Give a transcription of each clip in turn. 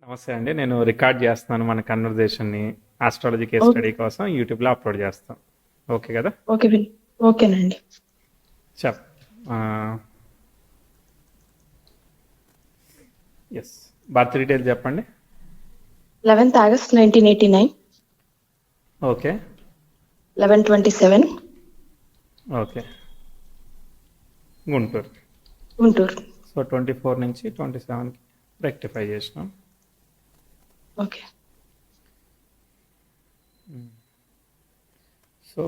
నమస్తే అండి. నేను రికార్డ్ చేస్తున్నాను మన కన్వర్జేషన్ని ఆస్ట్రాలజీ కేస్ ఓకే స్టడీ కోసం యూట్యూబ్లో అప్లోడ్ చేస్తాం. ఓకే కదా? ఓకే ఓకేనండి. చెప్ ఎస్, బర్త్ డీటెయిల్ చెప్పండి. 11th August 1989, okay 11:27, okay, Guntur. Guntur. So 24 నుంచి 27కి రెక్టిఫై చేసినాం. ఓకే సో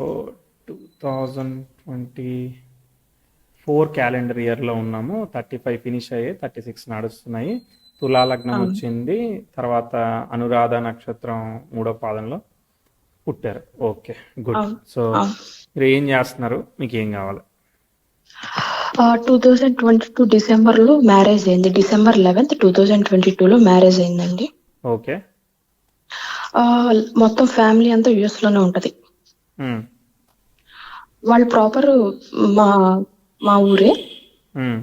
2024 క్యాలెండర్ ఇయర్లో ఉన్నాము. 35 ఫినిష్ అయ్యి 36 నడుస్తున్నాయి. తులాలగ్నం అవును వచ్చింది. తర్వాత అనురాధ నక్షత్రం 3వ పాదంలో పుట్టారు. Okay, good. అవును సో అవును. మీరు ఏం చేస్తున్నారు? మీకు ఏం కావాలి? 2022 డిసెంబర్లో మ్యారేజ్ అయింది. December 11th 2022లో మ్యారేజ్ అయిందండి. ఓకే. ఆ, మొత్తం ఫ్యామిలీ అంతా యుఎస్ లోనే ఉంటది. మ్మ్. వాళ్ళు ప్రాపర్ మా మా ఊరే. మ్మ్.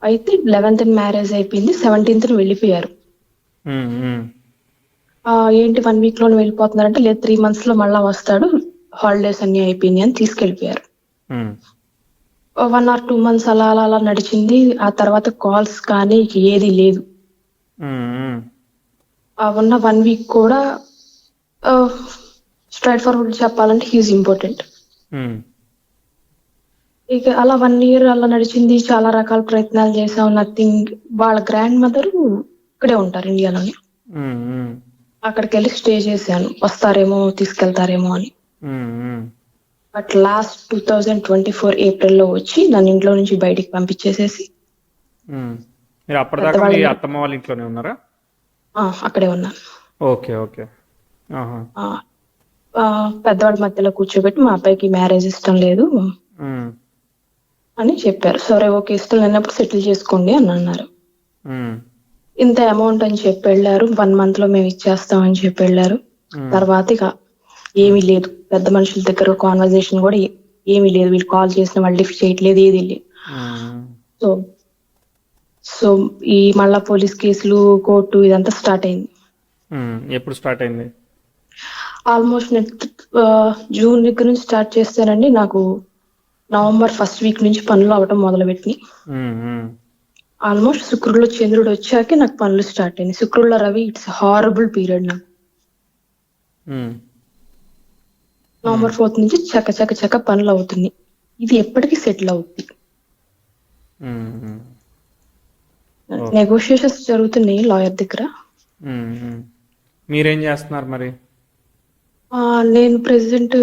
అయితే 11th మ్యారేజ్ అయిపోయింది, 17th వెళ్ళిపోయారు. మ్మ్. మ్మ్. ఏంటి 1 week లోనే వెళ్ళిపోతున్నారంటే, లేదు 3 months లో మళ్ళా వస్తాడు, హాలిడేస్ అన్ని అయిపోయినాయి అని తీసుకెళ్ళిపోయారు. మ్మ్. 1 or 2 months అలా అలా అలా నడిచింది. ఆ తర్వాత కాల్స్ కానీ ఇక ఏది లేదు. మ్మ్. ఉన్న 1 week కూడా స్ట్రైట్ ఫార్వర్డ్ చెప్పాలంటే హీఈస్ ఇంపార్టెంట్. మ్మ్. ఇక అలా 1 year అలా నడిచింది. చాలా రకాల ప్రయత్నాలు చేసాం, నథింగ్. వాళ్ళ గ్రాండ్ మదర్ ఇక్కడే ఉంటారు, ఇండియాలోనే. మ్మ్. మ్మ్. అక్కడికి వెళ్ళి స్టే చేశాను, వస్తారేమో తీసుకెళ్తారేమో అని. మ్మ్. బట్ లాస్ట్ 2024 ఏప్రిల్లో వచ్చి నన్ను ఇంట్లో నుంచి బయటికి పంపించేసేసి మ్మ్. మీరు అప్పటిదాకా మీ పెద్దవాళ్ళని అత్తమ్మ వాళ్ళ ఇంట్లోనే ఉన్నారా? అక్కడే ఉన్నాను. Okay, okay. ఆహా. ఆ, పెద్దవాడి మధ్యలో కూర్చోబెట్టి, మా అబ్బాయికి మ్యారేజ్ ఇష్టం లేదు మ్మ్. అని చెప్పారు. సరే ఓకే, ఇష్టం లేనప్పుడు సెటిల్ చేసుకోండి అని అన్నారు. మ్మ్. ఇంత అమౌంట్ అని చెప్పి వెళ్ళారు. 1 month లో మేము ఇచ్చేస్తాం అని చెప్పి వెళ్ళారు. మ్మ్. తర్వాత ఇక ఏమీ లేదు, పెద్ద మనుషుల దగ్గర కాన్వర్జేషన్ కూడా ఏమీ లేదు. వీళ్ళు కాల్ చేసిన వాళ్ళు లిఫ్ట్ చేయట్లేదు, ఏది లేదు. మ్మ్. సో సో ఈ మళ్ళా పోలీస్ కేసులు, కోర్టు ఇదంతా స్టార్ట్ అయింది. మ్మ్. ఎప్పుడు స్టార్ట్ అయింది? ఆల్మోస్ట్ జూన్ దగ్గర నుంచి స్టార్ట్ చేస్తానండి. నాకు November 1st week నుంచి పనులు అవటం మొదలుపెట్టినాయి. మ్మ్. మ్మ్. ఆల్మోస్ట్ శుక్రుల్లో చంద్రుడు వచ్చాకే నాకు పనులు స్టార్ట్ అయింది. శుక్రుల్లో రవి, ఇట్స్ హారబుల్ పీరియడ్ నాకు. మ్మ్. November 4th నుంచి చక్క చక్క చక్క పనులు అవుతుంది. ఇది ఎప్పటికీ సెటిల్ అవుతుంది. మ్మ్. ఓకే. నెగోషియేషన్స్ జరుగుతున్నాయి లాయర్ దగ్గర. మ్మ్. మీరేం చేస్తున్నారు మరి? నేను ప్రెసిడెంట్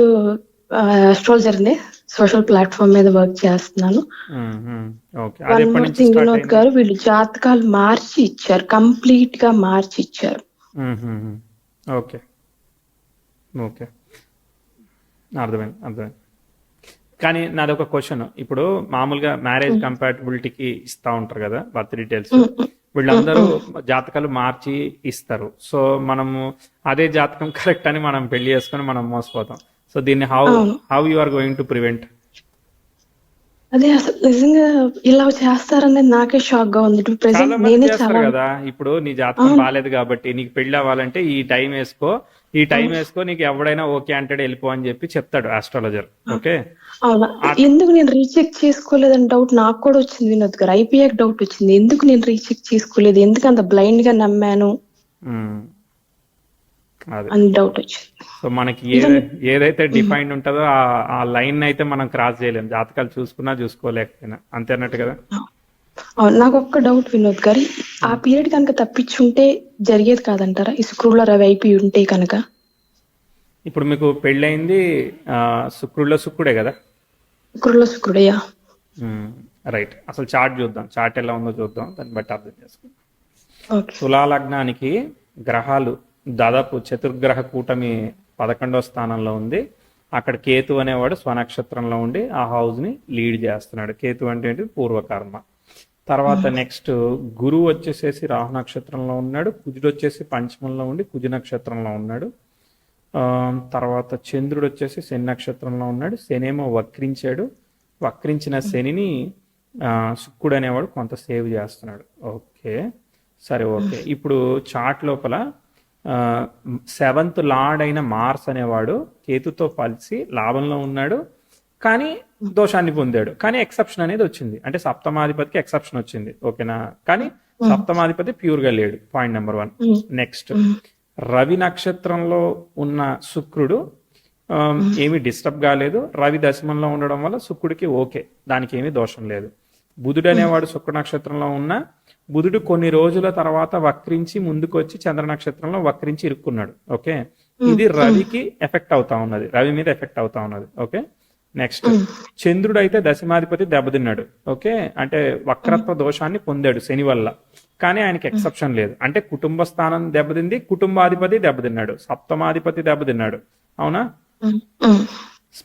ఆస్ట్రాలజర్ని, సోషల్ ప్లాట్ఫామ్ మీద వర్క్ చేస్తున్నాను. మ్మ్. ఓకే, అది వన్ ఎప్పటి మోర్ నుంచి థింగ్ స్టార్ట్ వినోద్ అయింది? గారు, వీళ్ళు జాతకాలు మార్చి ఇచ్చారు, కంప్లీట్ గా మార్చి ఇచ్చారు. మ్మ్. ఓకే, ఓకే, అర్థమైంది, అర్థమైంది. కానీ నాది ఒక క్వశ్చన్. ఇప్పుడు మామూలుగా మ్యారేజ్ కంపాటబిలిటీకి ఇస్తూ ఉంటారు కదా బర్త్ డీటెయిల్స్, వీళ్ళందరూ జాతకాలు మార్చి ఇస్తారు. సో మనము అదే జాతకం కరెక్ట్ అని మనం పెళ్లి చేసుకొని మనం మోసపోతాం. సో దీన్ని హౌ అవును, how you are going to prevent? అదే అసలు నిజంగా ఇలా చేస్తారనేది నాకే షాక్ గా ఉంది. ఇప్పుడు చాలా ప్రెసెంట్ మంది నేనే చేస్తారు చాలా కదా. ఇప్పుడు నీ జాతకం అవును బాగాలేదు కాబట్టి నీకు పెళ్లి అవ్వాలంటే ఈ టైం వేసుకో, ఈ టైం అవును వేసుకో, నీకు ఎవడైనా ఓకే అంటాడు, వెళ్ళిపో అని చెప్పి చెప్తాడు ఆస్ట్రాలజర్. ఓకే. అవునా, ఆ- ఎందుకు నేను రీచెక్ చేసుకోలేదని డౌట్ నాకు కూడా వచ్చింది వినోద్ గారు. అయిపోయాక డౌట్ వచ్చింది, ఎందుకు నేను రీచెక్ చేసుకోలేదు, ఎందుకు అంత బ్లైండ్ గా నమ్మాను ఉమ్, అదే. అని డౌట్ వచ్చింది. సో మనకి ఈవెన్ ఏదైతే డిఫైన్డ్ ఉంటుందో ఆ లైన్ అయితే మనం క్రాస్ చేయలేం, జాతకాలు చూసుకున్నా చూసుకోలేకపోయినా. అంతే అన్నట్టు కదా. అవును, నాకు ఒక్క డౌట్ వినోద్ గారు. ఆ పీరియడ్ కనుక తప్పించుంటే జరిగేది కాదంటారా? ఈ శుక్రుల్లో రవి అయిపోయి ఉంటే కనుక. ఇప్పుడు మీకు పెళ్ళయింది శుక్రుల్లో శుక్రుడే కదా. శుక్రుల్లో శుక్రుడయ్యా. రైట్. అసలు చార్ట్ చూద్దాం, చార్ట్ ఎలా ఉందో చూద్దాం, దాన్ని బట్టి అర్థం చేసుకుందాం. ఓకే తులాలగ్నానికి గ్రహాలు దాదాపు చతుర్గ్రహ కూటమి 11వ స్థానంలో ఉంది. అక్కడ కేతు అనేవాడు స్వనక్షత్రంలో ఉండి ఆ హౌస్ని లీడ్ చేస్తున్నాడు. కేతు అంటే ఏంటి? పూర్వకర్మ. తర్వాత నెక్స్ట్ గురువు వచ్చేసేసి రాహు నక్షత్రంలో ఉన్నాడు. కుజుడు వచ్చేసి పంచమంలో ఉండి కుజు నక్షత్రంలో ఉన్నాడు. ఆ, తర్వాత చంద్రుడు వచ్చేసి శని నక్షత్రంలో ఉన్నాడు. శని ఏమో వక్రించాడు. వక్రించిన శనిని శుక్రుడు అనేవాడు కొంత సేవ్ చేస్తున్నాడు. ఓకే. సరే ఓకే. ఇప్పుడు చార్ట్ లోపల సెవెంత్ లార్డ్ అయిన మార్స్ అనేవాడు కేతుతో కలిసి లాభంలో ఉన్నాడు, కానీ దోషాన్ని పొందాడు. కానీ ఎక్సెప్షన్ అనేది వచ్చింది, అంటే సప్తమాధిపతికి ఎక్సెప్షన్ వచ్చింది. ఓకేనా? కానీ సప్తమాధిపతి ప్యూర్ గా లేడు. Point number 1. నెక్స్ట్, రవి నక్షత్రంలో ఉన్న శుక్రుడు ఏమీ డిస్టర్బ్ కాలేదు. రవి దశమంలో ఉండడం వల్ల శుక్రుడికి ఓకే, దానికి ఏమీ దోషం లేదు. బుధుడు అనేవాడు శుక్ర నక్షత్రంలో ఉన్న బుధుడు కొన్ని రోజుల తర్వాత వక్రించి ముందుకు వచ్చి చంద్ర నక్షత్రంలో వక్రించి ఇరుక్కున్నాడు. ఓకే, ఇది రవికి ఎఫెక్ట్ అవుతా ఉన్నది, రవి మీద ఎఫెక్ట్ అవుతా ఉన్నది. ఓకే, నెక్స్ట్, చంద్రుడు అయితే దశమాధిపతి దెబ్బతిన్నాడు. ఓకే, అంటే వక్రత్వ దోషాన్ని పొందాడు శని వల్ల, కానీ ఆయనకి ఎక్సెప్షన్ లేదు. అంటే కుటుంబ స్థానం దెబ్బతింది, కుటుంబాధిపతి దెబ్బతిన్నాడు, సప్తమాధిపతి దెబ్బతిన్నాడు. అవునా?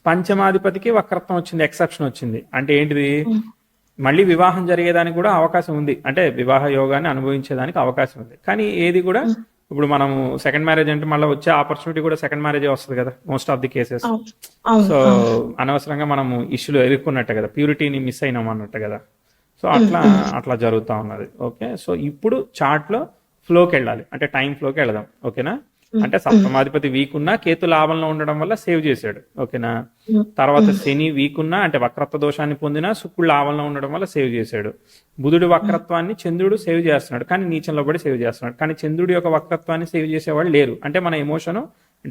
పంచమాధిపతికి వక్రత్వం వచ్చింది, ఎక్సెప్షన్ వచ్చింది. అంటే ఏంటిది? మళ్ళీ వివాహం జరిగేదానికి కూడా అవకాశం ఉంది, అంటే వివాహ యోగాన్ని అనుభవించేదానికి అవకాశం ఉంది. కానీ ఏది కూడా ఇప్పుడు మనం సెకండ్ మ్యారేజ్ అంటే మళ్ళీ వచ్చే ఆపర్చునిటీ కూడా సెకండ్ మ్యారేజ్ వస్తుంది కదా, most of the cases. So అనవసరంగా మనము ఇష్యూలు ఎదుర్కొన్నట్టే కదా, ప్యూరిటీని మిస్ అయినాం అన్నట్టు కదా. సో అట్లా జరుగుతూ ఉన్నది. ఓకే, సో ఇప్పుడు చార్ట్ లో ఫ్లోకి వెళ్ళాలి, అంటే టైం ఫ్లోకి వెళదాం. ఓకేనా? అంటే సప్తమాధిపతి వీక్ ఉన్నా కేతు లాభంలో ఉండడం వల్ల సేవ్ చేశాడు. ఓకేనా? తర్వాత శని వీక్ ఉన్నా, అంటే వక్రత్వ దోషాన్ని పొందినా శుక్రుడు లాభంలో ఉండడం వల్ల సేవ్ చేశాడు. బుధుడి వక్రత్వాన్ని చంద్రుడు సేవ్ చేస్తున్నాడు, కానీ నీచంలో పడి సేవ్ చేస్తున్నాడు. కానీ చంద్రుడి యొక్క వక్రత్వాన్ని సేవ్ చేసేవాళ్ళు లేరు. అంటే మన ఎమోషన్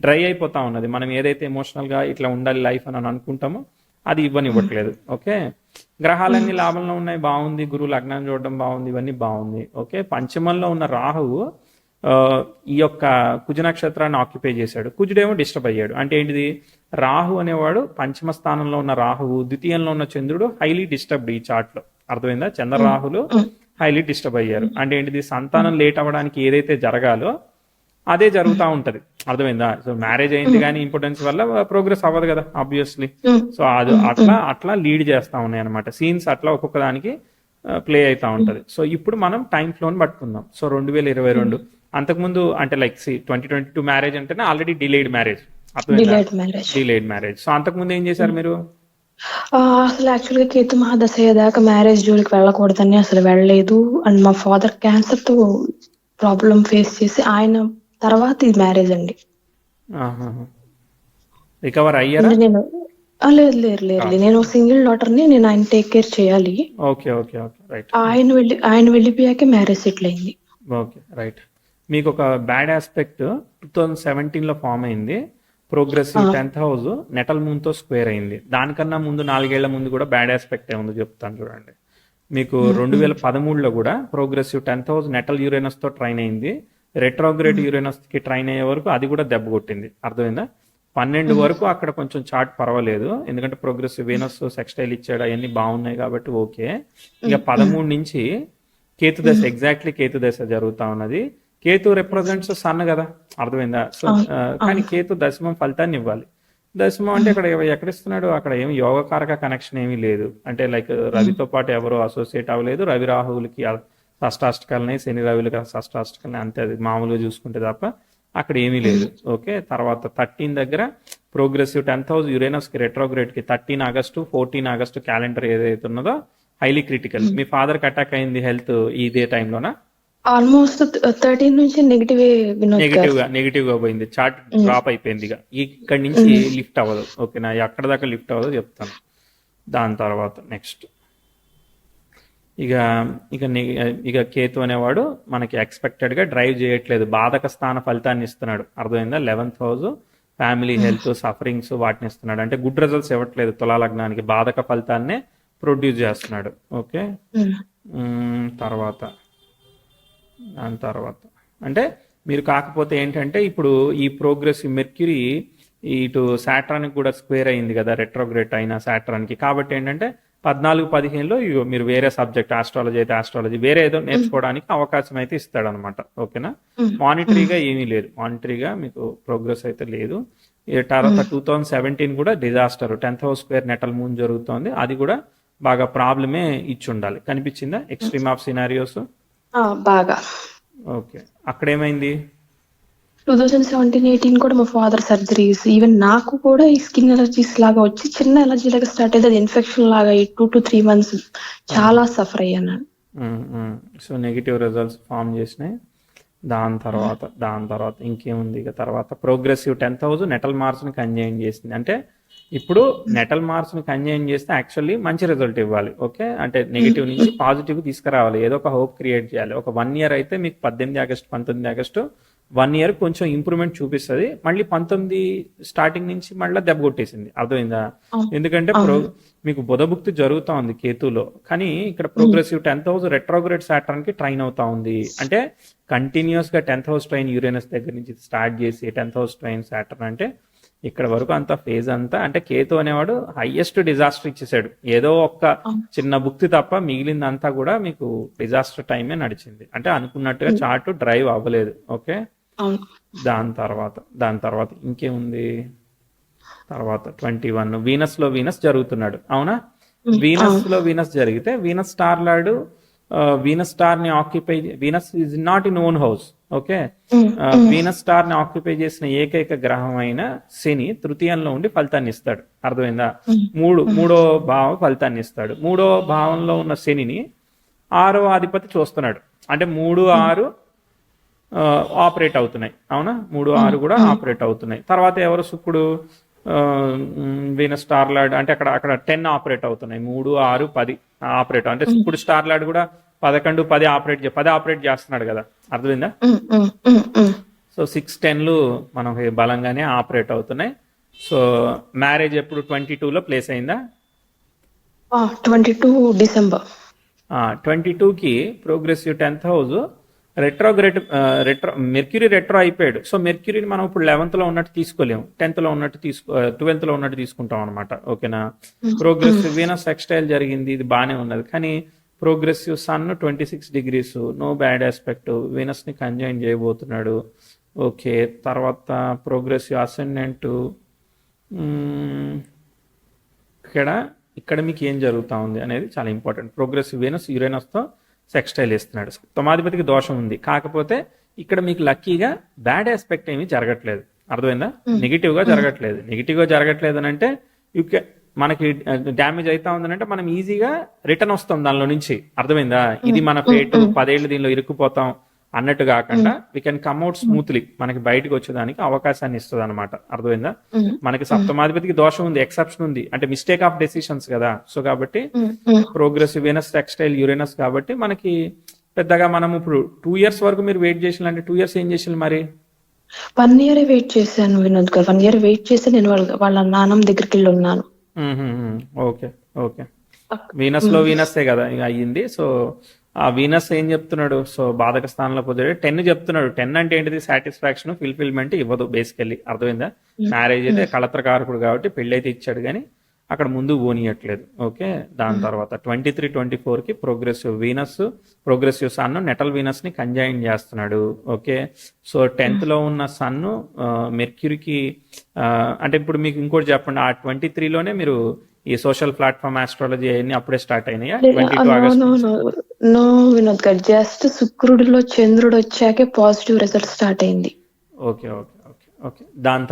డ్రై అయిపోతా ఉన్నది. మనం ఏదైతే ఎమోషనల్ గా ఇట్లా ఉండాలి లైఫ్ అని అనుకుంటామో అది ఇవ్వనివ్వట్లేదు. ఓకే, గ్రహాలన్నీ లాభంలో ఉన్నాయి, బాగుంది. గురువు లగ్నం చూడడం బాగుంది, ఇవన్నీ బాగుంది. ఓకే, పంచమంలో ఉన్న రాహువు ఈ యొక్క కుజ నక్షత్రాన్ని ఆక్యుపై చేశాడు. కుజుడేమో డిస్టర్బ్ అయ్యాడు. అంటే ఏంటిది? రాహు అనేవాడు పంచమ స్థానంలో ఉన్న రాహువు, ద్వితీయంలో ఉన్న చంద్రుడు హైలీ డిస్టర్బ్డ్ ఈ చార్ట్ లో. అర్థమైందా? చంద్ర రాహులు హైలీ డిస్టర్బ్ అయ్యారు. అంటే ఏంటిది? సంతానం లేట్ అవ్వడానికి ఏదైతే జరగాలో అదే జరుగుతూ ఉంటది. అర్థమైందా? సో మ్యారేజ్ అయింది కానీ ఇంపార్టెన్స్ వల్ల ప్రోగ్రెస్ అవ్వదు కదా ఆబ్వియస్లీ. సో అది అట్లా లీడ్ చేస్తా ఉన్నాయి అనమాట. సీన్స్ అట్లా ఒక్కొక్క దానికి ప్లే అవుతా ఉంటది. సో ఇప్పుడు మనం టైం ఫ్లోని పట్టుకుందాం. సో 2022 అంతకుముందు అంటే లైక్ 2022 మ్యారేజ్ అంటేనే already delayed marriage. Delayed marriage. So అంతకుముందు ఏం చేశారు మీరు? అసలు యాక్చువల్ గా కేతు మహాదశ అయ్యేదాకా మ్యారేజ్ జోలికి వెళ్ళకూడదని అసలు వెళ్ళలేదు. అండ్ మా ఫాదర్ క్యాన్సర్ తో ప్రాబ్లం ఫేస్ చేసి ఆయన తర్వాత ఇది మ్యారేజ్ అండి. రికవర్ అయ్యారా? నేను లేదు, నేను సింగిల్ డాటర్ ని, నేను ఆయన టేక్ కేర్ చేయాలి. Okay okay okay, right. ఆయన వెళ్ళిపోయాకే మ్యారేజ్ సెటిల్ అయింది. Okay, right. మీకు ఒక బ్యాడ్ ఆస్పెక్ట్ 2017 లో ఫామ్ అయింది. Progressive 10th house natal moon తో స్క్వేర్ అయింది. దానికన్నా ముందు 4 ఏళ్ల ముందు కూడా బ్యాడ్ ఆస్పెక్ట్ ఏముందో చెప్తాను చూడండి. మీకు 2013లో కూడా progressive 10th house natal Uranus తో ట్రైన్ అయింది. రెట్రోగ్రేడ్ యురేనస్ కి ట్రైన్ అయ్యే వరకు అది కూడా దెబ్బ కొట్టింది. అర్థమైందా? 12 వరకు అక్కడ కొంచెం చార్ట్ పర్వాలేదు, ఎందుకంటే ప్రోగ్రెసివ్ వీనస్ సెక్స్టైల్ ఇచ్చాడు, అవన్నీ బాగున్నాయి కాబట్టి ఓకే. ఇక 13 నుంచి కేతు దశ, ఎగ్జాక్ట్లీ కేతు దశ జరుగుతా ఉన్నది. కేతు రిప్రజెంట్స్ సన్ కదా, అర్థమైందా? సో కానీ కేతు దశమం ఫలితాన్ని ఇవ్వాలి. దశమం అంటే ఇక్కడ ఎక్కడిస్తున్నాడు? అక్కడ ఏమి యోగకారక కనెక్షన్ ఏమీ లేదు. అంటే లైక్ రవితో పాటు ఎవరో అసోసియేట్ అవ్వలేదు. రవి రాహువులకి షష్టాష్టకాలని, శని రవిలకి షష్టాష్టకాలని, అంతే. అది మామూలుగా చూసుకుంటే తప్ప అక్కడ ఏమీ లేదు. ఓకే, తర్వాత 13 దగ్గర ప్రోగ్రెసివ్ 10th హౌస్ యురేనస్ కి రెట్రోగ్రేడ్ కి 13 ఆగస్టు 14 ఆగస్టు క్యాలెండర్ ఏదైతే ఉన్నదో హైలీ క్రిటికల్. మీ ఫాదర్ కి అటాక్ అయింది హెల్త్ ఇదే టైంలోనా? ఆల్మోస్ట్ 13 నుంచి నెగిటివ్ గా పోయింది. చార్ట్ డ్రాప్ అయిపోయింది. ఇక ఇక్కడ నుంచి లిఫ్ట్ అవ్వదు. ఓకేనా? ఎక్కడ దాకా లిఫ్ట్ అవ్వదు చెప్తాను. దాని తర్వాత నెక్స్ట్ ఇక ఇక ఇక కేతు అనేవాడు మనకి ఎక్స్పెక్టెడ్ గా డ్రైవ్ చేయట్లేదు, బాధక స్థాన ఫలితాన్ని ఇస్తున్నాడు. అర్థమైందా? 11th house family health sufferings వాటిని ఇస్తున్నాడు. అంటే గుడ్ రిజల్ట్స్ ఇవ్వట్లేదు. తులా లగ్నానికి బాధక ఫలితాన్నే ప్రొడ్యూస్ చేస్తున్నాడు. ఓకే, దాని తర్వాత అంటే మీరు కాకపోతే ఏంటంటే ఇప్పుడు ఈ ప్రోగ్రెసివ్ మెర్క్యూరీ ఇటు సాట్రాన్ కూడా స్క్వేర్ అయింది కదా, రెట్రోగ్రేట్ అయిన సాట్రాన్ కి. కాబట్టి ఏంటంటే 14-15లో మీరు వేరే సబ్జెక్ట్, ఆస్ట్రాలజీ అయితే ఆస్ట్రాలజీ, వేరే ఏదో నేర్చుకోవడానికి అవకాశం అయితే ఇస్తాడు అనమాట. ఓకేనా? మానిటరీగా ఏమీ లేదు, మానిటరీగా మీకు ప్రోగ్రెస్ అయితే లేదు. తర్వాత 2017 కూడా disaster, 10th house square natal moon జరుగుతోంది. అది కూడా బాగా ప్రాబ్లమే ఇచ్చి ఉండాలి. కనిపించిందా ఎక్స్ట్రీమ్ ఆఫ్ సినారియోస్? బాగా. ఓకే, అక్కడ ఏమైంది? 2017-18 కూడా మా ఫాదర్ సర్జరీస్, ఈవెన్ నాకు కూడా ఈ స్కిన్ ఎలర్జీస్ లాగా వచ్చి చిన్న ఎలర్జీ లాగా స్టార్ట్ అయితే అది ఇన్ఫెక్షన్ లాగా 2 to 3 months చాలా సఫర్ అయ్యాను. సో నెగిటివ్ రిజల్ట్స్ ఫామ్ చేసినాయి. దాని తర్వాత ఇంకేముంది? ఇక తర్వాత progressive 10th house natal మార్స్ని consign చేసింది. అంటే ఇప్పుడు నెటల్ మార్స్ని కంజైన్ చేస్తే యాక్చువల్లీ మంచి రిజల్ట్ ఇవ్వాలి. ఓకే, అంటే నెగిటివ్ నుంచి పాజిటివ్ తీసుకురావాలి, ఏదో ఒక హోప్ క్రియేట్ చేయాలి. ఒక 1 year అయితే మీకు 18 ఆగస్టు 19 ఆగస్టు 1 year కొంచెం ఇంప్రూవ్మెంట్ చూపిస్తుంది. మళ్ళీ 19 స్టార్టింగ్ నుంచి మళ్ళీ దెబ్బ కొట్టేసింది. అర్థమైందా? ఎందుకంటే మీకు బుధభుక్తి జరుగుతూ ఉంది కేతులో, కానీ ఇక్కడ progressive 10th house retrograde Saturn కి ట్రైన్ అవుతా ఉంది. అంటే కంటిన్యూస్ గా 10th హౌస్ ట్రైన్ యురేనస్ దగ్గర నుంచి స్టార్ట్ చేసి 10th హౌస్ ట్రైన్ సాటర్న్ అంటే ఇక్కడ వరకు అంత ఫేజ్ అంతా, అంటే కేతు అనేవాడు హైయెస్ట్ డిజాస్టర్ ఇచ్చేసాడు. ఏదో ఒక్క చిన్న భుక్తి తప్ప మిగిలిందంతా కూడా మీకు డిజాస్టర్ టైమే నడిచింది. అంటే అనుకున్నట్టుగా చార్ట్ డ్రైవ్ అవ్వలేదు. ఓకే, దాని తర్వాత ఇంకేముంది? తర్వాత 21 వీనస్ లో వీనస్ జరుగుతున్నాడు. అవునా? వీనస్ లో వీనస్ జరిగితే Venus star lord Venus star ని occupy, Venus is not in own house. Okay, Venus star ని ఆక్యుపై చేసిన ఏకైక గ్రహం అయిన శని తృతీయంలో ఉండి ఫలితాన్ని ఇస్తాడు. అర్థమైందా? మూడో భావం ఫలితాన్ని ఇస్తాడు. మూడో భావంలో ఉన్న శనిని 6వ అధిపతి చూస్తున్నాడు. అంటే 3, 6 ఆపరేట్ అవుతున్నాయి. అవునా? 3, 6 కూడా ఆపరేట్ అవుతున్నాయి. తర్వాత ఎవరు? శుక్రుడు వీనస్ స్టార్ లార్డ్, అంటే అక్కడ 10 ఆపరేట్ అవుతున్నాయి. 3, 6, 10 ఆపరేట్, అంటే శుక్రుడు స్టార్ లార్డ్ కూడా 11, 10 ఆపరేట్ చేస్తున్నాడు కదా. అర్థమైందా? సో 6, 10లు మనకి బలంగానే ఆపరేట్ అవుతున్నాయి. సో మ్యారేజ్ ఎప్పుడు 22లో ప్లేస్ అయిందా? 22 డిసెంబర్. 22కి progressive 10th house Mercury retro అయిపోయాడు. సో మెర్క్యూరీని మనం ఇప్పుడు 11th లో ఉన్నట్టు తీసుకోలేము, 12th లో ఉన్నట్టు తీసుకుంటాం అనమాట. ఓకేనా? ప్రోగ్రెసివ్ వీనస్ సెక్స్టైల్ జరిగింది, ఇది బాగానే ఉన్నది. కానీ progressive sun 26 degrees, no bad aspect, Venus ని కంజైన్ చేయబోతున్నాడు. ఓకే, తర్వాత ప్రోగ్రెసివ్ అసెండెంట్ ఇక్కడ మీకు ఏం జరుగుతూ ఉంది అనేది చాలా ఇంపార్టెంట్. ప్రోగ్రెసివ్ వీనస్ యురేనస్తో సెక్స్టైల్ ఇస్తున్నాడు. సప్తమాధిపతికి దోషం ఉంది, కాకపోతే ఇక్కడ మీకు లక్కీగా బ్యాడ్ ఆస్పెక్ట్ ఏమీ జరగట్లేదు. అర్థమైందా? నెగిటివ్ గా జరగట్లేదు అని అంటే మనకి డ్యామేజ్ అవుతా ఉందనంటే మనం ఈజీగా రిటర్న్ వస్తాం దానిలో నుంచి. అర్థమైందా? ఇది మన ఫేట్, 10 ఏళ్ళు దీనిలో ఇరుక్కుపోతాం అన్నట్టు కాకుండా వి కెన్ కమ్అట్ స్మూత్లీ, మనకి బయటకు వచ్చేదానికి అవకాశాన్ని ఇస్తుంది అనమాట. అర్థమైందా? మనకి సప్తమాధిపతికి దోషం ఉంది, ఎక్సెప్షన్ ఉంది, అంటే మిస్టేక్ ఆఫ్ డెసిషన్స్ కదా. సో కాబట్టి ప్రోగ్రెసివ్ వీనస్ టెక్స్టైల్ యురేనస్ కాబట్టి మనకి పెద్దగా మనం ఇప్పుడు 2 years వరకు మీరు వెయిట్ చేయాలంటే 2 years ఏం చేసారు మరి? 1 year వెయిట్ చేశాను వినోద్ గారు. 1 year వెయిట్ చేసి నేను వాళ్ళ నాన్నమ్మ దగ్గరికి వెళ్ళి ఉన్నాను. ఓకే, వీనస్ లో వీనస్ కదా ఇక అయ్యింది. సో ఆ వీనస్ ఏం చెప్తున్నాడు? సో బాధక స్థానంలో పొందాడు. 10 చెప్తున్నాడు. 10 అంటే ఏంటిది? సాటిస్ఫాక్షన్, ఫుల్ఫిల్మెంట్ ఇవ్వదు బేసికల్లీ. అర్థమైందా? మ్యారేజ్ అయితే కళత్రకారకుడు కాబట్టి పెళ్లి అయితే ఇచ్చాడు, కానీ అక్కడ ముందు పోనీయట్లేదు. ఓకే, దాని తర్వాత 23, 24కి ప్రోగ్రెసివ్ సన్ నెటల్ వీనస్ ని కంజైన్ చేస్తున్నాడు. ఓకే, సో 10th లో ఉన్న సన్ మెర్క్యూరీకి, అంటే ఇప్పుడు మీకు ఇంకోటి చెప్పండి, ఆ 23లోనే మీరు ఈ సోషల్ ప్లాట్ఫామ్ ఆస్ట్రాలజీ అవన్నీ అప్పుడే స్టార్ట్ అయినాయా? 22 ఆగస్టు. నో వినోద్ గారు, జస్ట్ శుక్రుడిలో చంద్రుడు వచ్చాకే పాజిటివ్ రిజల్ట్ స్టార్ట్ అయింది. ఓకే, దాని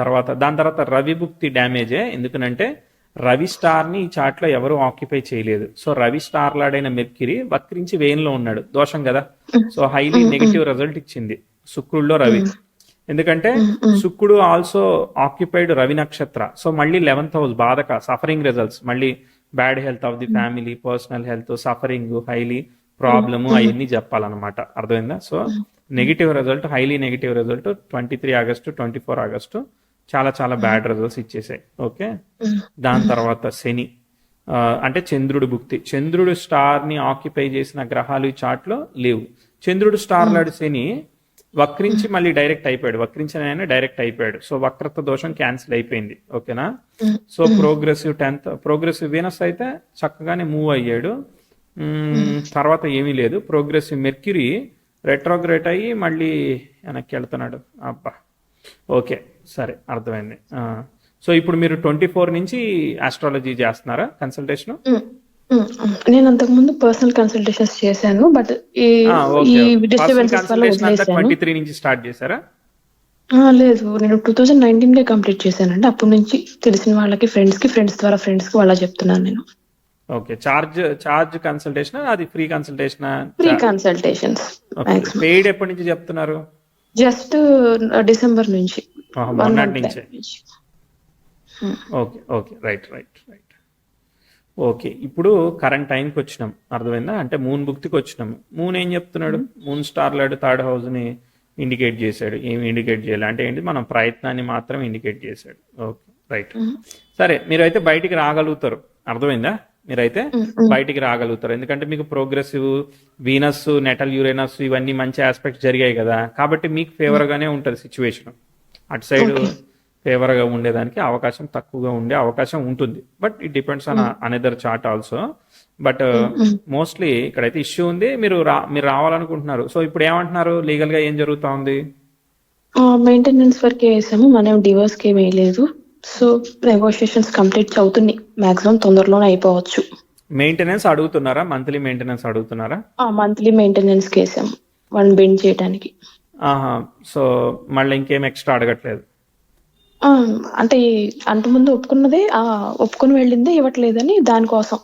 తర్వాత రవి భుక్తి డ్యామేజే. ఎందుకనంటే రవి స్టార్ ని ఈ చార్ట్ లో ఎవరు ఆక్యుపై చేయలేదు. సో రవి స్టార్ లాడైన మెర్క్యూరీ వక్రించి వేయిన్లో ఉన్నాడు, దోషం కదా. సో హైలీ నెగిటివ్ రిజల్ట్ ఇచ్చింది శుక్రుడిలో రవి. ఎందుకంటే శుక్రుడు ఆల్సో ఆక్యుపైడ్ రవి నక్షత్ర. సో మళ్ళీ 11th హౌస్ బాధక, సఫరింగ్ రిజల్ట్స్, మళ్ళీ bad health of the family, personal health, suffering, highly problem అవన్నీ చెప్పాలన్నమాట. అర్థమైందా? So negative result, highly negative result 23 August 24 August చాలా బ్యాడ్ రిజల్ట్స్ ఇచ్చేసాయి. ఓకే, దాని తర్వాత శని, అంటే చంద్రుడు భుక్తి. చంద్రుడు స్టార్ ని ఆక్యుపై చేసిన గ్రహాలు ఈ చార్ట్ లో లేవు. చంద్రుడు స్టార్ లాంటి శని వక్రించి మళ్ళీ డైరెక్ట్ అయిపోయాడు. సో వక్రత దోషం క్యాన్సిల్ అయిపోయింది. ఓకేనా? సో ప్రోగ్రెసివ్ వీనస్ అయితే చక్కగానే మూవ్ అయ్యాడు. తర్వాత ఏమీ లేదు. ప్రోగ్రెసివ్ మెర్క్యూరీ రెట్రోగ్రేట్ అయ్యి మళ్ళీ వెనక్కి వెళ్తున్నాడు. అబ్బా, ఓకే, సరే, అర్థమైంది. సో ఇప్పుడు మీరు 24 నుంచి ఆస్ట్రాలజీ చేస్తున్నారా కన్సల్టేషన్? నేను అంతకు ముందు పర్సనల్ కన్సల్టేషన్స్ చేశాను, బట్ ఈ డిస్టర్బెన్సెస్ వల్ల వదిలేశాను. 23 నుంచి స్టార్ట్ చేశారా? లేదు, నేను 2019 కంప్లీట్ చేశానండి. అప్పటి నుంచి తెలిసిన వాళ్ళకి, ఫ్రెండ్స్ ద్వారా వాళ్ళ చెప్తున్నాను నేను. ఓకే. చార్జ్ కన్సల్టేషన్ అది free consultation? Free consultations okay. Maximum. Paid ఎప్పటి నుంచి చెప్తున్నారు? జస్ట్ డిసెంబర్ నుంచి, వన్ మొన్నటి మంత్ నుంచే. నుంచి. ఓకే. ఓకే. రైట్. ఓకే. ఇప్పుడు కరెంట్ టైంకి వచ్చినాం, అర్థమైందా? అంటే మూన్ భుక్తికి వచ్చినాము. మూన్ ఏం చెప్తున్నాడు? మూన్ స్టార్ లాడు థర్డ్ హౌస్ ని ఇండికేట్ చేశాడు. ఏమి ఇండికేట్ చేయాలి అంటే ఏంటి? మనం ప్రయత్నాన్ని మాత్రం ఇండికేట్ చేశాడు. ఓకే. రైట్. సరే, మీరైతే బయటికి రాగలుగుతారు, అర్థమైందా? మీరైతే బయటికి రాగలుగుతారు, ఎందుకంటే మీకు ప్రోగ్రెసివ్ వీనస్, నెటల్ యురేనస్ ఇవన్నీ మంచి ఆస్పెక్ట్స్ జరిగాయి కదా, కాబట్టి మీకు ఫేవర్ గానే ఉంటుంది సిచ్యువేషన్. అటు సైడ్ ఫేవర్ గా ఉండేదానికి అవకాశం తక్కువగా ఉండే అవకాశం ఉంటుంది. But it depends on another chart also. But mostly ఇక్కడైతే ఇష్యూ ఉంది. మీరు రావాలనుకుంటున్నారు. సో ఇప్పుడు ఏమంటున్నారు? లీగల్ గా ఏం జరుగుతా ఉంది? మెయింటెనెన్స్ వరకే వేసాము, మనం డివోర్స్ కి ఏం వేయలేదు. సో నెగోషియేషన్స్ కంప్లీట్ అవుతున్నాయి, మాక్సిమం తొందరలోనే అయిపోవచ్చు. మెయింటెనెన్స్ అడుగుతున్నారా? మంత్లీ మెయింటెనెన్స్ అడుగుతున్నారా? మంత్లీ మెయింటెనెన్స్ కి వేసాము, వన్ బిన్ చేయడానికి. సో మళ్ళీ ఇంకేం ఎక్స్ట్రా అడగట్లేదు? అంటే అంతకుముందు ఒప్పుకున్నదే, ఒప్పుకొని వెళ్ళిందే ఇవ్వట్లేదని దానికోసం.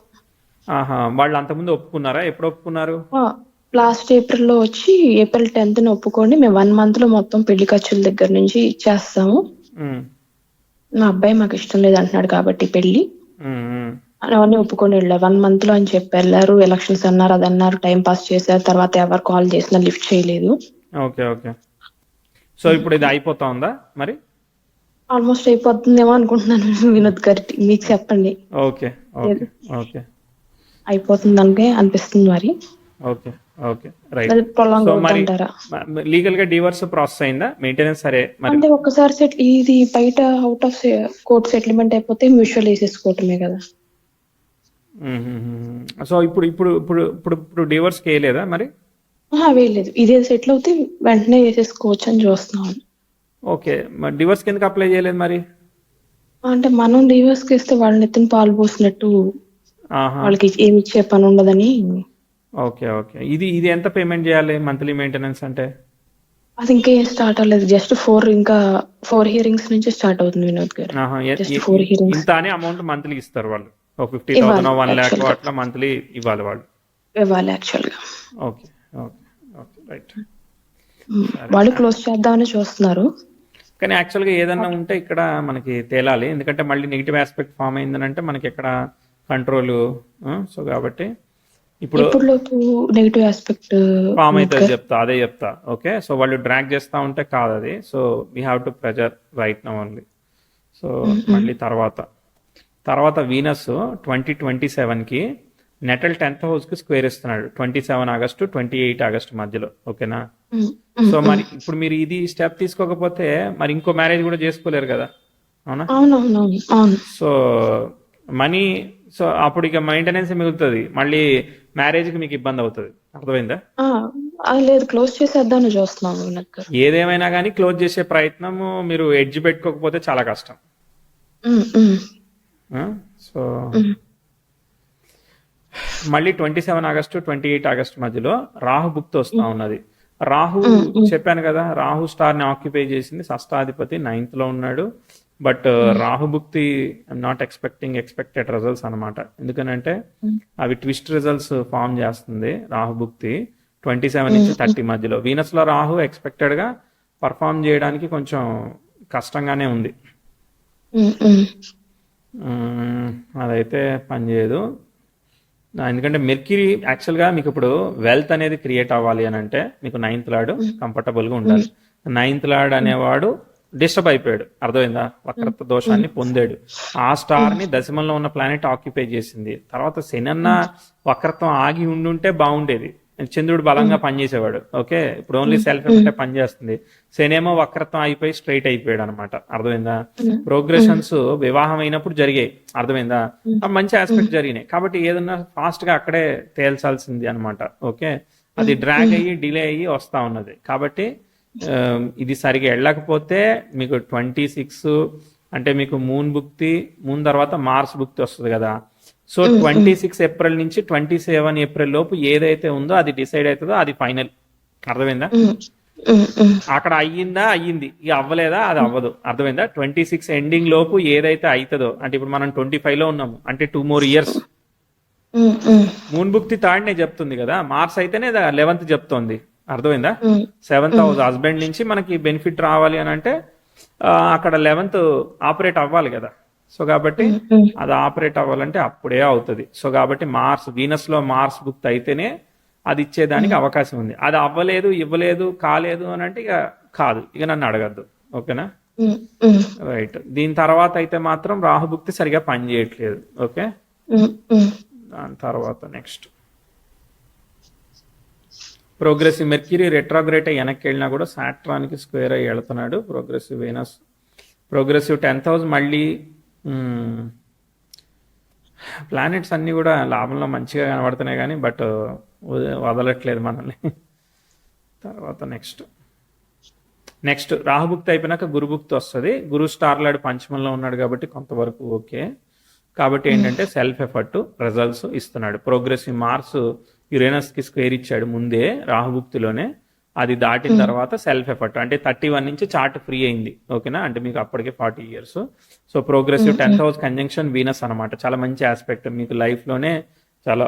వాళ్ళు అంతకుముందు ఒప్పుకున్నారా? ఎప్పుడు ఒప్పుకున్నారు? లాస్ట్ ఏప్రిల్లో వచ్చి ఏప్రిల్ 10th ఒప్పుకోండి, మేము 1 month లో మొత్తం పెళ్లి ఖర్చుల దగ్గర నుంచి ఇచ్చేస్తాము, మా అబ్బాయి మాకు ఇష్టం లేదు అంటున్నాడు కాబట్టి పెళ్లి అవన్నీ ఒప్పుకొని వెళ్ళారు 1 month లో అని చెప్పి వెళ్ళారు. ఎలక్షన్స్ అన్నారు, అది అన్నారు, టైం పాస్ చేశారు. తర్వాత ఎవరు కాల్ చేసినా లిఫ్ట్ చేయలేదు. ఓకే. ఓకే. సో ఇప్పుడు ఇది అయిపోతా ఉందా మరి? ఆల్మోస్ట్ అయిపోతుందేమో అనుకుంటున్నాను వినోద్ గారి, మీకు చెప్పండి. ఓకే. ఓకే. ఓకే. అయిపోతుందనికే అనిపిస్తుంది మరి. ఓకే. ఓకే. రైట్. సో మరి లీగల్ గా డివోర్స్ ప్రాసెస్ అయిందా? మెయింటెనెన్స్ సరే మరి అంటే ఒక్కసారి ఇది బయట అవుట్ ఆఫ్ కోర్ట్ సెటిల్మెంట్ అయిపోతే మ్యూచువల్ వేసేసుకోవటమే కదా. సో ఇప్పుడు ఇప్పుడు ఇప్పుడు ఇప్పుడు ఇప్పుడు డివోర్స్ వేయలేదా మరి? వేయలేదు, ఇదే సెటిల్ అవుతే వెంటనే వేసేసుకోవచ్చు అని చూస్తున్నాం. ఓకే. మరి డివోర్స్ కిందకి అప్లై చేయలేదు మరి? అంటే మనం డివోర్స్ కి ఇస్తే వాళ్ళని ఎత్తున పాలు పోసినట్టు, వాళ్ళకి ఏమి ఇచ్చే పని ఉండదని. ఓకే. ఓకే. ఇది ఎంత పేమెంట్ చేయాలి మంత్లీ మెయింటెనెన్స్ అంటే? అది ఇంకా ఏం స్టార్ట్ అవ్వలేదు, జస్ట్ 4 hearings నుంచి స్టార్ట్ అవుతుంది వినోద్ గారు. Just 4 hearings. ఇంత అని అమౌంట్ మంత్లీ ఇస్తారు వాళ్ళు? 50,000 1 lakh అట్లా మంత్లీ ఇవ్వాలి వాళ్ళు? ఇవ్వాలి యాక్చువల్ గా. ఓకే. ఓకే. ఓకే. రైట్. వాళ్ళు క్లోజ్ చేద్దామని చూస్తున్నారు. కానీ యాక్చువల్గా ఏదన్నా ఉంటే ఇక్కడ మనకి తేలాలి, ఎందుకంటే మళ్ళీ నెగిటివ్ ఆస్పెక్ట్ ఫామ్ అయిందనంటే మనకి ఎక్కడ కంట్రోల్. సో కాబట్టి ఇప్పుడు నెగిటివ్ ఆస్పెక్ట్ ఫామ్ అయితే అదే చెప్తా. ఓకే. సో వాళ్ళు డ్రాగ్ చేస్తా ఉంటే కాదు అది. So we have to pressure right now only. So మళ్ళీ తర్వాత వీనస్ 2027కి నెటల్ 10th house కి స్క్వేర్ ఇస్తున్నాడు, 27 August 28 August మధ్యలో. ఓకేనా? సో మరి ఇప్పుడు మీరు ఇది స్టెప్ తీసుకోకపోతే మరి ఇంకో మ్యారేజ్ కూడా చేసుకోలేరు కదా, అవునా? సో మనీ, సో అప్పుడు ఇక మెయింటెనెన్స్ మిగులుతుంది, మళ్ళీ మ్యారేజ్ కి మీకు ఇబ్బంది అవుతుంది, అర్థమైందా? లేదు, క్లోజ్ చేసేద్దామని చూస్తున్నాను. ఏదేమైనా కానీ క్లోజ్ చేసే ప్రయత్నము మీరు ఎడ్జ్ పెట్టుకోకపోతే చాలా కష్టం. సో మళ్ళీ 27 August 28 August మధ్యలో రాహు భుక్తి వస్తా ఉన్నది. రాహు చెప్పాను కదా, రాహు స్టార్ ని ఆక్యుపై చేసింది, షష్టాధిపతి 9th లో ఉన్నాడు. బట్ రాహు భుక్తి ఐఎమ్ నాట్ ఎక్స్పెక్టెడ్ రిజల్ట్స్ అనమాట. ఎందుకనంటే అవి ట్విస్ట్ రిజల్ట్స్ ఫామ్ చేస్తుంది రాహు భుక్తి 27 నుంచి 30 మధ్యలో. వీనస్ లో రాహు ఎక్స్పెక్టెడ్ గా పర్ఫామ్ చేయడానికి కొంచెం కష్టంగానే ఉంది, అదైతే పనిచేయదు. ఎందుకంటే మెర్క్యూరీ యాక్చువల్గా మీకు ఇప్పుడు వెల్త్ అనేది క్రియేట్ అవ్వాలి అని అంటే మీకు 9th లార్డ్ కంఫర్టబుల్గా ఉండాలి. 9th లార్డ్ అనేవాడు డిస్టర్బ్ అయిపోయాడు, అర్థమైందా? వక్రత్వ దోషాన్ని పొందాడు. ఆ స్టార్ ని దశమంలో ఉన్న ప్లానెట్ ఆక్యుపై చేసింది. తర్వాత శనన్న వక్రత్వం ఆగి ఉండుంటే బాగుండేది, చంద్రుడు బలంగా పనిచేసేవాడు. ఓకే. ఇప్పుడు ఓన్లీ సెల్ఫ్ ఎఫెక్ట్ పనిచేస్తుంది. శనేమో వక్రత్వం అయిపోయి స్ట్రైట్ అయిపోయాడు అనమాట, అర్థమైందా? ప్రోగ్రెషన్స్ వివాహం అయినప్పుడు జరిగాయి, అర్థమైందా? మంచి ఆస్పెక్ట్ జరిగినాయి. కాబట్టి ఏదన్నా ఫాస్ట్ గా అక్కడే తేల్చాల్సింది అనమాట. ఓకే. అది డ్రాగ్ అయ్యి డిలే అయ్యి వస్తా ఉన్నది. కాబట్టి ఇది సరిగా వెళ్ళకపోతే మీకు 26 అంటే మీకు మూన్ భుక్తి, మూన్ తర్వాత మార్స్ భుక్తి వస్తుంది కదా. సో 26 ఏప్రిల్ నుంచి 27 ఏప్రిల్ లోపు ఏదైతే ఉందో అది డిసైడ్ అవుతుందో అది ఫైనల్, అర్థమైందా? అక్కడ అయ్యింది, ఇక అవ్వలేదా అది అవ్వదు, అర్థమైందా? 26 ఎండింగ్ లోపు ఏదైతే అవుతుందో, అంటే ఇప్పుడు మనం 25 లో ఉన్నాము అంటే 2 more years, ఉమ్, ఉమ్, మూన్ భుక్తి థర్డ్నే చెప్తుంది కదా, మార్స్ అయితేనే 11th చెప్తోంది. అర్థమైందా? ఉమ్, 7th ఉమ్, హౌస్ హస్బెండ్ నుంచి మనకి బెనిఫిట్ రావాలి అని అంటే అక్కడ 11th ఆపరేట్ అవ్వాలి కదా. సో కాబట్టి ఉమ్, ఉమ్, అది ఆపరేట్ అవ్వాలంటే అప్పుడే అవుతుంది. సో కాబట్టి మార్స్, వీనస్ లో మార్స్ భుక్తి అయితేనే అది ఇచ్చేదానికి అవకాశం ఉంది. అది అవ్వలేదు, ఇవ్వలేదు, కాలేదు అని అంటే ఇక కాదు, ఇక నన్ను అడగద్దు. ఓకేనా? ఉమ్, ఉమ్, రైట్. దీని తర్వాత అయితే మాత్రం రాహుభుక్తి సరిగా పనిచేయట్లేదు. ఓకే, ఉమ్, ఉమ్. దాని తర్వాత నెక్స్ట్ ప్రోగ్రెసివ్ మెర్క్యూరీ రెట్రోగ్రేట్ వెనక్కి వెళ్ళినా కూడా సాట్రాన్కి స్క్వేర్ అయ్యి వెళ్తున్నాడు. Progressive Venus, progressive 10th house మళ్ళీ ప్లానెట్స్ అన్నీ కూడా లాభంలో మంచిగా కనబడుతున్నాయి కానీ బట్ వదలట్లేదు మనల్ని. తర్వాత నెక్స్ట్ రాహుభుక్తి అయిపోయినాక గురుభుక్తి వస్తుంది. గురు స్టార్లాడు పంచమంలో ఉన్నాడు కాబట్టి కొంతవరకు ఓకే. కాబట్టి ఏంటంటే సెల్ఫ్ ఎఫర్ట్ రిజల్ట్స్ ఇస్తున్నాడు. ప్రోగ్రెసివ్ మార్స్ యురేనస్కి స్క్వేర్ ఇచ్చాడు ముందే రాహుభుక్తిలోనే. అది దాటిన తర్వాత సెల్ఫ్ ఎఫర్ట్ అంటే 31 నుంచి చార్ట్ ఫ్రీ అయింది. ఓకేనా? అంటే మీకు అప్పటికే 40 years. So progressive 10th house conjunction Venus అనమాట. చాలా మంచి ఆస్పెక్ట్. మీకు లైఫ్లోనే చాలా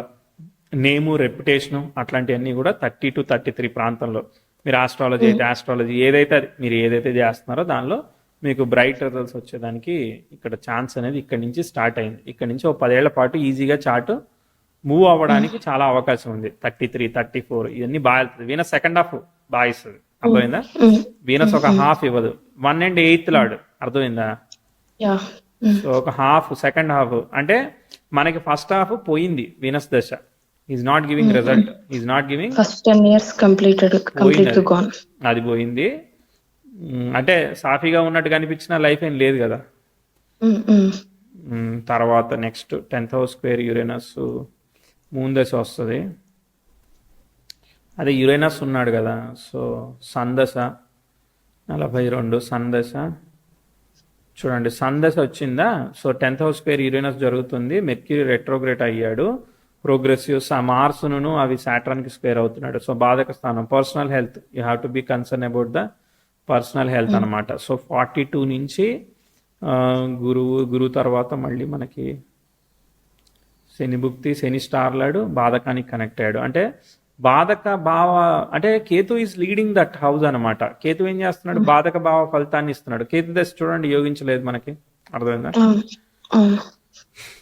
నేము, రెప్యుటేషను అట్లాంటివన్నీ కూడా 30 to 33 ప్రాంతంలో. మీరు ఆస్ట్రాలజీ అయితే ఆస్ట్రాలజీ, ఏదైతే మీరు ఏదైతే చేస్తున్నారో దానిలో మీకు బ్రైట్ రిజల్ట్స్ వచ్చేదానికి ఇక్కడ ఛాన్స్ అనేది ఇక్కడ నుంచి స్టార్ట్ అయింది. ఇక్కడ నుంచి ఒక 10 ఏళ్ల పాటు ఈజీగా చార్ట్ మూవ్ అవ్వడానికి చాలా అవకాశం ఉంది. 33, 34 ఇవన్నీ బాగా వెళ్తుంది. వీనస్ సెకండ్ హాఫ్ బాగా ఇస్తుంది. అర్థమైందా? వీనస్ ఒక హాఫ్ ఇవ్వదు. 1 and 8th లార్డ్. అర్థమైందా? యా. సో ఒక హాఫ్, సెకండ్ హాఫ్ అంటే మనకి ఫస్ట్ హాఫ్ పోయింది వీనస్ దశ. Is not giving result, is not giving. First 10 years complete గా గాన్. అది పోయింది. అంటే సాఫీగా ఉన్నట్టు కనిపించిన లైఫ్ ఏం లేదు కదా. తర్వాత next 10th house square Uranus, moon దశ వస్తుంది. అదే యురేనస్ ఉన్నాడు కదా. సో సన్ దశ 42, సన్ దశ చూడండి, సన్ దశ వచ్చిందా. So 10th house square Uranus జరుగుతుంది. మెర్క్యూరీ రెట్రోగ్రేట్ అయ్యాడు. ప్రోగ్రెసివ్ మార్స్ను అవి సాటర్న్కి స్క్వేర్ అవుతున్నాడు. సో బాధక స్థానం personal health, you have to be concern about the personal health అనమాట. సో 42 నుంచి గురువు తర్వాత మళ్ళీ మనకి శని భుక్తి, శని స్టార్లాడు బాధకానికి కనెక్ట్ అయ్యాడు. అంటే బాధక భావ అంటే Ketu is leading that house అనమాట. కేతు ఏం చేస్తున్నాడు? బాధక భావ ఫలితాన్ని ఇస్తున్నాడు. కేతు దశ చూడండి యోగించలేదు మనకి. అర్థమైందా?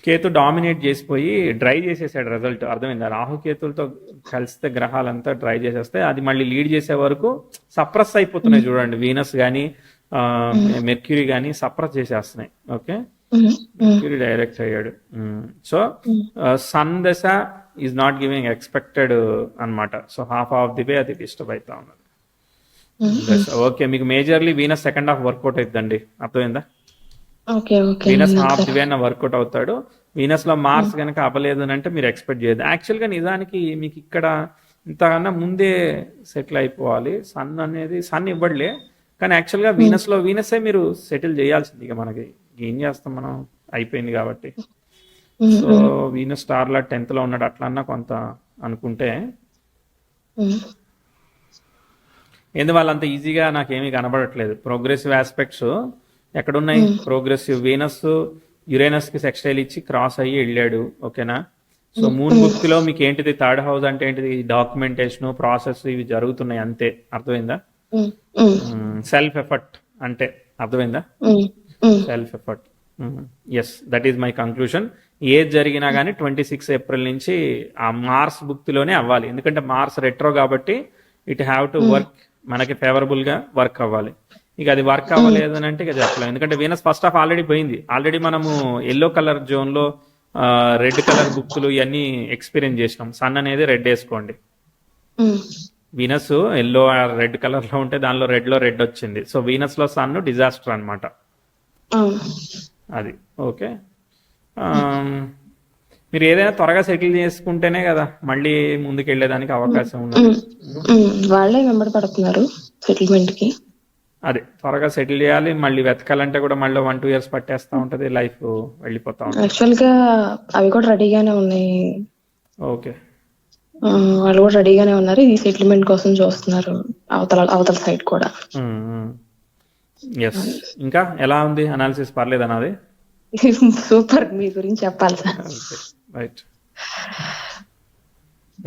కేతు డామినేట్ చేసిపోయి డ్రై చేసేసాడు రిజల్ట్. అర్థమైందా? రాహుకేతులతో కలిస్తే గ్రహాలంతా డ్రై చేసేస్తే అది మళ్ళీ లీడ్ చేసే వరకు సప్రెస్ అయిపోతున్నాయి. చూడండి వీనస్ కానీ మెర్క్యూరీ కానీ సప్రెస్ చేసేస్తున్నాయి. ఓకే, మెర్క్యూరీ డైరెక్ట్ అయ్యాడు. సో సన్ దశ ఈజ్ నాట్ గివింగ్ ఎక్స్పెక్టెడ్ అనమాట. So half of the way అది డిస్టర్బ్ అవుతా ఉన్నది. ఓకే, మీకు majorly Venus second half work out అవుతుందండి. అర్థమైందా? వీనస్ హాఫ్ ది వే అన్న వర్కౌట్ అవుతాడు. వీనస్ లో మార్స్ కనుక అవ్వలేదు అని అంటే మీరు ఎక్స్పెక్ట్ చేయదు. యాక్చువల్ గా నిజానికి మీకు ఇక్కడ ఇంతకన్నా ముందే సెటిల్ అయిపోవాలి. సన్ ఇవ్వట్లే, కానీ యాక్చువల్ గా వీనసే మీరు సెటిల్ చేయాల్సింది. ఇక మనకి ఏం చేస్తాం మనం, అయిపోయింది కాబట్టి. సో వీనస్ స్టార్లా 10th లో ఉన్నాడు. అట్లన్నా కొంత అనుకుంటే ఎందువల్ల అంత ఈజీగా నాకేమీ కనబడట్లేదు. ప్రోగ్రెసివ్ ఆస్పెక్ట్స్ ఎక్కడున్నాయి? ప్రోగ్రెసివ్ వీనస్ యురేనస్ కి సెక్స్టైల్ ఇచ్చి క్రాస్ అయ్యి వెళ్ళాడు. ఓకేనా? సో మూన్ భుక్తిలో మీకు ఏంటిది? థర్డ్ హౌస్ అంటే ఏంటిది? డాక్యుమెంటేషన్, ప్రాసెస్ ఇవి జరుగుతున్నాయి అంతే. అర్థమైందా? సెల్ఫ్ ఎఫర్ట్ అంటే అర్థమైందా? Self effort. Yes, that is my conclusion. ఏది జరిగినా కానీ 26 ఏప్రిల్ నుంచి ఆ మార్స్ భుక్తిలోనే అవ్వాలి. ఎందుకంటే మార్స్ రెట్రో కాబట్టి ఇట్ హ్యావ్ టు వర్క్, మనకి ఫేవరబుల్ గా వర్క్ అవ్వాలి. ఇక అది వర్క్ అవ్వలేదు అని అంటే ఇక చెప్పలేము. ఎందుకంటే వీనస్ ఫస్ట్ హాఫ్ ఆల్రెడీ పోయింది. ఆల్రెడీ మనము ఎల్లో కలర్ జోన్ లో రెడ్ కలర్ బుక్తులు ఇవన్నీ ఎక్స్పీరియన్స్ చేసినాం. సన్ అనేది రెడ్ వేసుకోండి. వీనస్ ఎల్లో రెడ్ కలర్ లో ఉంటే దానిలో రెడ్ లో రెడ్ వచ్చింది. సో వీనస్ లో సన్ డిజాస్టర్ అనమాట. అది ఓకే. మీరు ఏదైనా త్వరగా సెటిల్ చేసుకుంటేనే కదా మళ్ళీ ముందుకు వెళ్ళేదానికి అవకాశం ఉన్నది. వాళ్ళే వెంబడి పడుతున్నారు సెటిల్మెంట్ కి. అదే త్వరగా సెటిల్ చేయాలి. మళ్ళీ వెతకాలంటే కూడా మళ్ళీ 1-2 years పట్టేస్తా ఉంటది. లైఫ్ వెళ్ళిపోతా ఉంటుంది. యాక్చువల్ గా అవి కూడా రెడీగానే ఉన్నాయి. ఓకే, వాళ్ళు కూడా రెడీగానే ఉన్నారు. ఈ సెటిల్మెంట్ కోసం చూస్తున్నారు అవతల సైడ్ కూడా. ఎస్. ఇంకా ఎలా ఉంది అనాలిసిస్? పర్లేదు అన్నది. సూపర్. మీ గురించి చెప్పాలి sir. Right.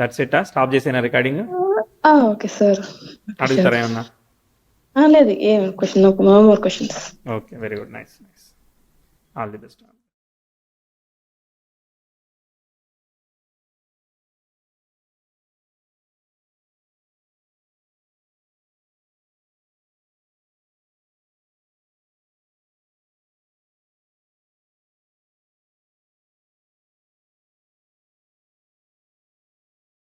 That's it. Stop చేసేనా రికార్డింగ్? Okay sir. అడుగుతారా ఏమన్నా? లేదు, ఏం question, no more questions. Okay, very good, nice. All the best.